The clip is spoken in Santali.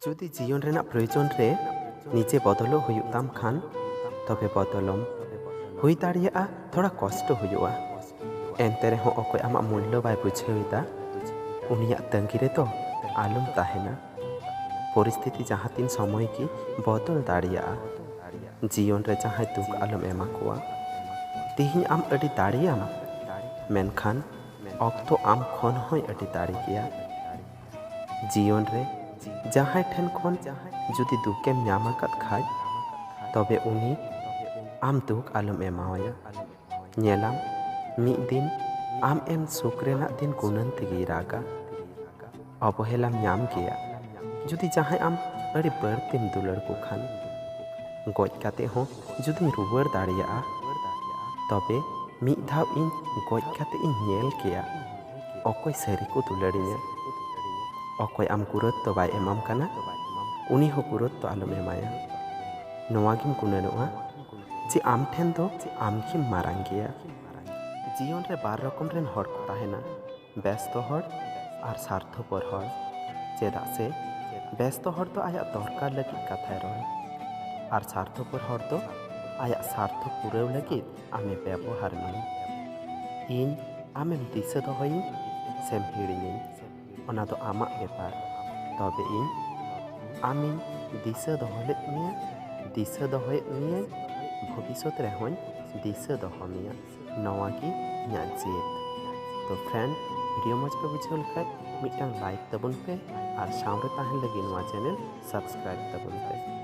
যদি জীবন রেনা প্রয়োজন রে নিজে বদলো হুয়ুগ তাম খান তবে বদলম হুই দাড়িয়াগᱼᱟ थोड़ा कष्ट हुआ एनते रेहों अकय आमाग मूल्य बाय बुझेदा उनियाग तंगी रे तो आलम ताहेना परिस्थिति जहाँ तीन समय की बदल दाड़ियागᱼᱟ जीवन रे जहाँ दुख आलम एमा कोआ तिहिं आम अडी दाड़ियाम मेनखान अक्तो आम खन होय अडी दाड़ी गया जीवन रे जहाँ ठेन खन जुदी दुखेम ᱧᱟᱢᱟᱠᱟᱫ खाय तबे उनी आम दुख आलम एमावाया नेलाम मिद दिन आम एम सुख रेनाग दिन गुनन तेगी रागा अवहेलाम ᱧᱟᱢ गया जुदी जहाँ आम अड़ी बड़तेम दुलड़ को खान गज काते हों जुदी रुवाड़ दाड़ियागᱼᱟ तबे मिद धाव इन गज काते इन नेल केया अकय सारी को दुलड़िया अकय आम गुरुत्व बाय एमाम काना उनी हो गुरुत्व आलम एमाया नोवागिम गुननोआ जे आम ठेन दो आमगिम मारांग गया जीवन रे बार रकम रेन हर को ताहेना व्यस्त हर आर स्वार्थपर हर चेदा से व्यस्त हर तो आया दरकार लगी कथाय रहे आर स्वार्थपर हर तो आया स्वार्थ पुराव लगी आमे व्यवहार में इन आमेम दिशा दहई सेम हिड़िनी ओना दो आमाग बेपार तबे इन आमिन दिशा दहलेद मिया दिशा दहयेद मिया भविष्यत रेहों दिशा दहो मिया नवागी इᱧᱟᱜ ᱡᱮᱫ तो फ्रेंड वीडियो मज पे बुझाव लखाय मिटांग लाइक तबन पे और सामने ताहेन लगी नवा चैनल सब्सक्राइब तबन पे।